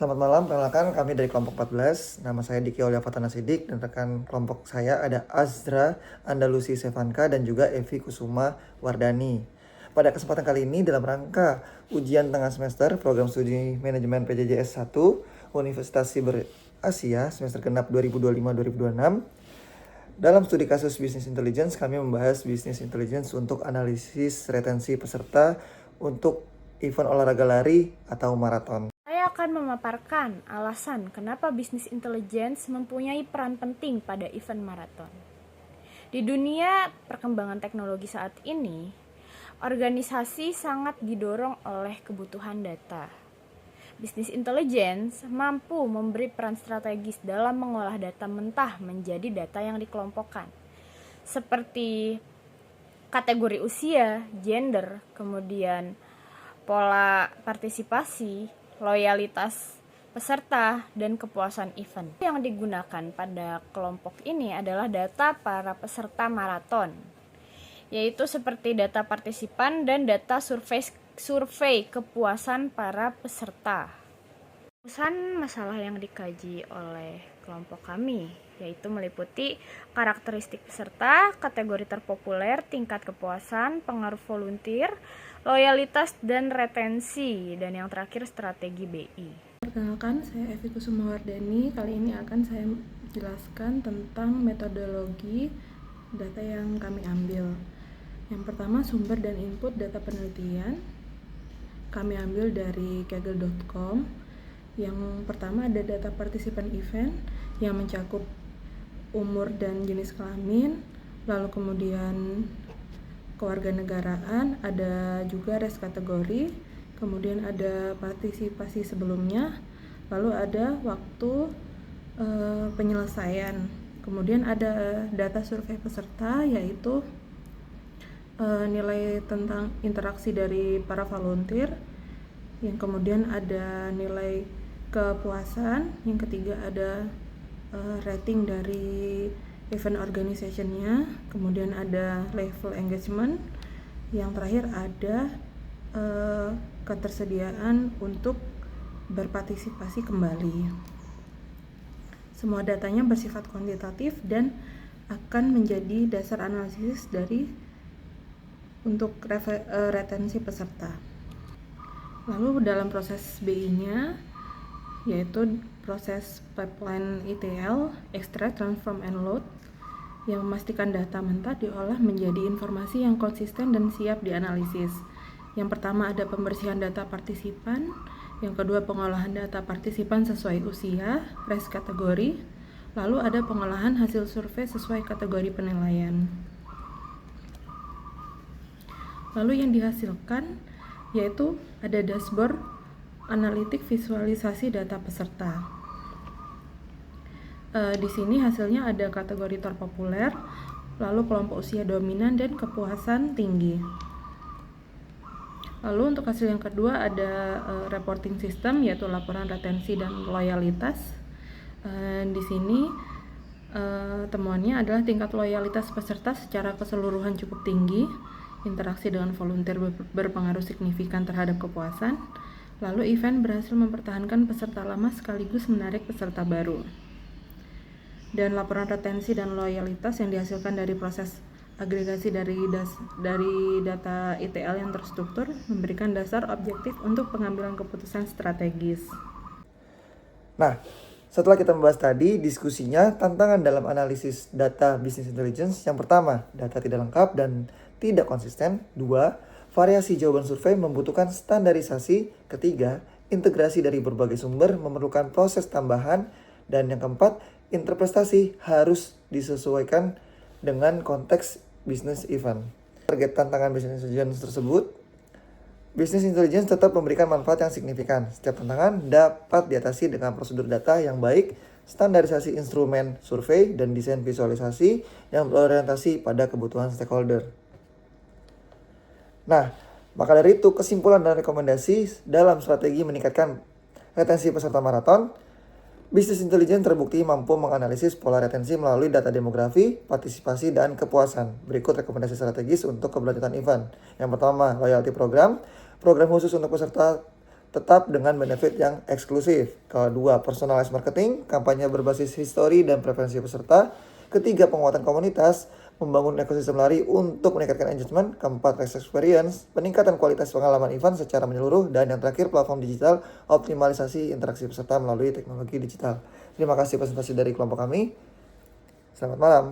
Selamat malam, perkenalkan kami dari kelompok 14. Nama saya Diki Aulia Fatana Sidik dan rekan kelompok saya ada Azra Andalusi Sevanka dan juga Evi Kusuma Wardani. Pada kesempatan kali ini dalam rangka ujian tengah semester program studi manajemen PJJS 1 Universitas Siber Asia semester genap 2025-2026. Dalam studi kasus Business Intelligence, kami membahas Business Intelligence untuk analisis retensi peserta untuk event olahraga lari atau maraton. Saya akan memaparkan alasan kenapa bisnis intelligence mempunyai peran penting pada event maraton. Di dunia perkembangan teknologi saat ini, organisasi sangat didorong oleh kebutuhan data. Bisnis intelligence mampu memberi peran strategis dalam mengolah data mentah menjadi data yang dikelompokkan, seperti kategori usia, gender, kemudian pola partisipasi, loyalitas peserta, dan kepuasan event. Yang digunakan pada kelompok ini adalah data para peserta maraton, yaitu seperti data partisipan dan data survei kepuasan para peserta. Urusan masalah yang dikaji oleh kelompok kami yaitu meliputi karakteristik peserta, kategori terpopuler, tingkat kepuasan, pengaruh volunteer, loyalitas dan retensi, dan yang terakhir strategi BI. Perkenalkan, saya Evi Kusuma Wardani. Kali ini akan saya jelaskan tentang metodologi data yang kami ambil. Yang pertama, sumber dan input data penelitian. Kami ambil dari kaggle.com. Yang pertama ada data partisipan event yang mencakup umur dan jenis kelamin, lalu kemudian kewarganegaraan, ada juga res kategori, kemudian ada partisipasi sebelumnya, lalu ada waktu penyelesaian, kemudian ada data survei peserta yaitu nilai tentang interaksi dari para volunteer, yang kemudian ada nilai kepuasan, yang ketiga ada rating dari event organization-nya, kemudian ada level engagement, yang terakhir ada ketersediaan untuk berpartisipasi kembali. Semua datanya bersifat kuantitatif dan akan menjadi dasar analisis untuk retensi peserta. Lalu dalam proses BI-nya yaitu proses pipeline ETL, extract, transform, and load, yang memastikan data mentah diolah menjadi informasi yang konsisten dan siap dianalisis. Yang pertama ada pembersihan data partisipan, yang kedua pengolahan data partisipan sesuai usia, res kategori, lalu ada pengolahan hasil survei sesuai kategori penilaian. Lalu yang dihasilkan yaitu ada dashboard analitik visualisasi data peserta. Di sini hasilnya ada kategori terpopuler, lalu kelompok usia dominan dan kepuasan tinggi. Lalu untuk hasil yang kedua ada reporting system yaitu laporan retensi dan loyalitas. Di sini temuannya adalah tingkat loyalitas peserta secara keseluruhan cukup tinggi, interaksi dengan volunteer berpengaruh signifikan terhadap kepuasan. Lalu event berhasil mempertahankan peserta lama sekaligus menarik peserta baru. Dan laporan retensi dan loyalitas yang dihasilkan dari proses agregasi dari data ETL yang terstruktur memberikan dasar objektif untuk pengambilan keputusan strategis. Nah, setelah kita membahas tadi diskusinya tantangan dalam analisis data business intelligence, yang pertama, data tidak lengkap dan tidak konsisten. 2, variasi jawaban survei membutuhkan standarisasi. 3, integrasi dari berbagai sumber memerlukan proses tambahan. Dan yang keempat, interpretasi harus disesuaikan dengan konteks bisnis event. Target tantangan business intelligence tersebut, business intelligence tetap memberikan manfaat yang signifikan. Setiap tantangan dapat diatasi dengan prosedur data yang baik, standarisasi instrumen survei, dan desain visualisasi yang berorientasi pada kebutuhan stakeholder. Nah, maka dari itu kesimpulan dan rekomendasi dalam strategi meningkatkan retensi peserta maraton, Business Intelligence terbukti mampu menganalisis pola retensi melalui data demografi, partisipasi, dan kepuasan. Berikut rekomendasi strategis untuk keberlanjutan event. Yang pertama, loyalty program. Program khusus untuk peserta tetap dengan benefit yang eksklusif. Kedua, personalized marketing, kampanye berbasis histori dan preferensi peserta. Ketiga, penguatan komunitas, membangun ekosistem lari untuk meningkatkan engagement. Keempat, race experience, peningkatan kualitas pengalaman event secara menyeluruh. Dan yang terakhir, platform digital, optimalisasi interaksi peserta melalui teknologi digital. Terima kasih presentasi dari kelompok kami. Selamat malam.